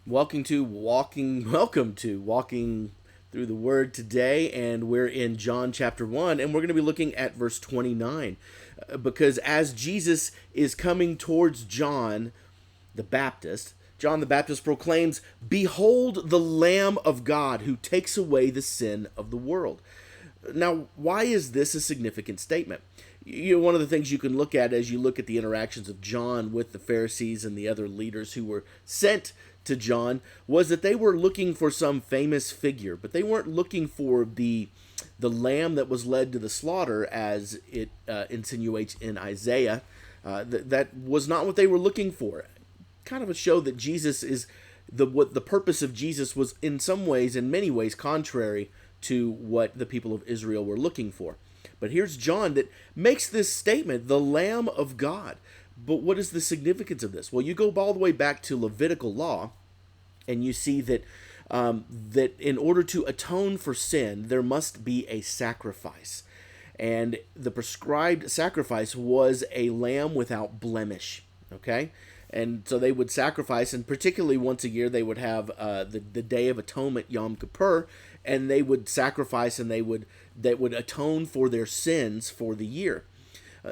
Welcome to Walking Through the Word today, and we're in John chapter 1, and we're going to be looking at verse 29. Because as Jesus is coming towards John the Baptist proclaims, "Behold the Lamb of God who takes away the sin of the world." Now, why is this a significant statement? One of the things you can look at as you look at the interactions of John with the Pharisees and the other leaders who were sent to John was that they were looking for some famous figure, but they weren't looking for the lamb that was led to the slaughter, as it insinuates in Isaiah. That was not what they were looking for. Kind of a show that Jesus is what the purpose of Jesus was in many ways, contrary to what the people of Israel were looking for. But here's John that makes this statement, the Lamb of God. But what is the significance of this? Well, you go all the way back to Levitical law, and you see that that in order to atone for sin, there must be a sacrifice. And the prescribed sacrifice was a lamb without blemish. Okay? And so they would sacrifice, and particularly once a year, they would have the Day of Atonement, Yom Kippur, and they would sacrifice, and they would atone for their sins for the year.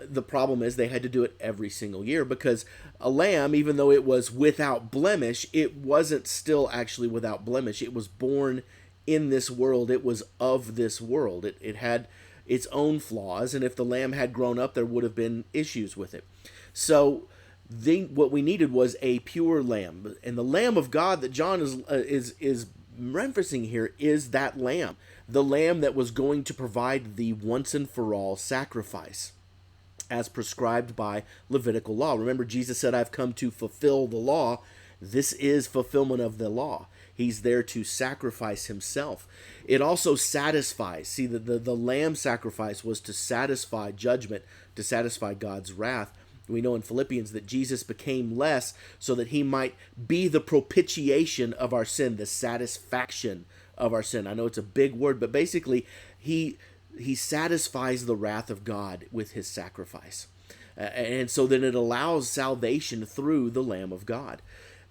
The problem is they had to do it every single year, because a lamb, even though it was without blemish, it wasn't still actually without blemish. It was born in this world. It was of this world. It had its own flaws, and if the lamb had grown up, there would have been issues with it. So what we needed was a pure lamb, and the Lamb of God that John is referencing here is that lamb, the lamb that was going to provide the once and for all sacrifice as prescribed by Levitical law. Remember, Jesus said, "I've come to fulfill the law." This is fulfillment of the law. He's there to sacrifice himself. It also satisfies. See, the lamb sacrifice was to satisfy judgment, to satisfy God's wrath. We know in Philippians that Jesus became less so that he might be the propitiation of our sin, the satisfaction of our sin. I know it's a big word, but basically he satisfies the wrath of God with his sacrifice. And so then it allows salvation through the Lamb of God.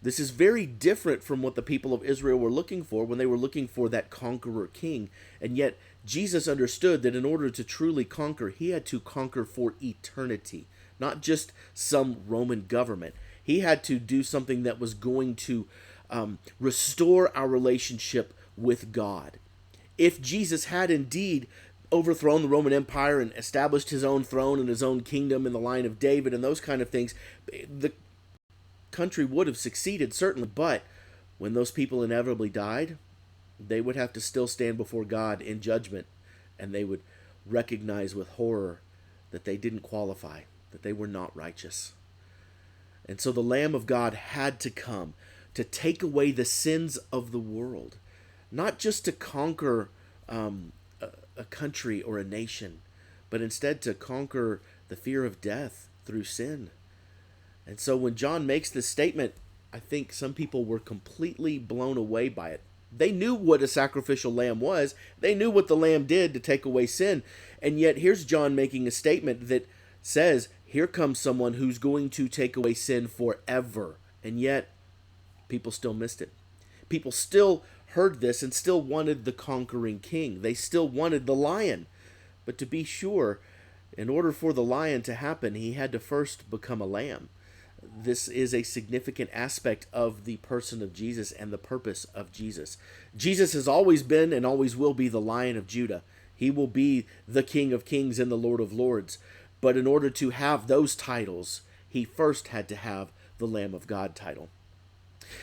This is very different from what the people of Israel were looking for when they were looking for that conqueror king. And yet Jesus understood that in order to truly conquer, he had to conquer for eternity, not just some Roman government. He had to do something that was going to restore our relationship with God. If Jesus had indeed overthrown the Roman Empire and established his own throne and his own kingdom in the line of David and those kind of things, the country would have succeeded, certainly. But when those people inevitably died, they would have to still stand before God in judgment, and they would recognize with horror that they didn't qualify, that they were not righteous. And so the Lamb of God had to come to take away the sins of the world, not just to conquer a country or a nation, but instead to conquer the fear of death through sin. And so when John makes this statement, I think some people were completely blown away by it. They knew what a sacrificial lamb was. They knew what the lamb did to take away sin. And yet here's John making a statement that says, here comes someone who's going to take away sin forever. And yet people still missed it. People still heard this and still wanted the conquering king. They still wanted the lion. But to be sure, in order for the lion to happen, he had to first become a lamb. This is a significant aspect of the person of Jesus and the purpose of Jesus. Jesus has always been and always will be the Lion of Judah. He will be the King of Kings and the Lord of Lords. But in order to have those titles, he first had to have the Lamb of God title.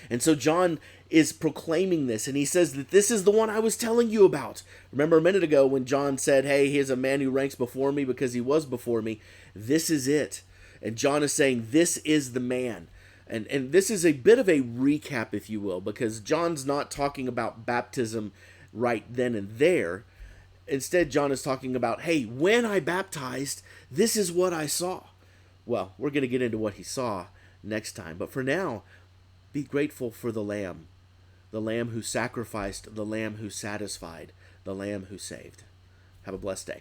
And so John is proclaiming this, and he says that this is the one I was telling you about. Remember a minute ago when John said, hey, here's a man who ranks before me because he was before me. This is it. And John is saying, this is the man. And this is a bit of a recap, if you will, because John's not talking about baptism right then and there. Instead, John is talking about, hey, when I baptized, this is what I saw. Well, we're going to get into what he saw next time. But for now, be grateful for the Lamb who sacrificed, the Lamb who satisfied, the Lamb who saved. Have a blessed day.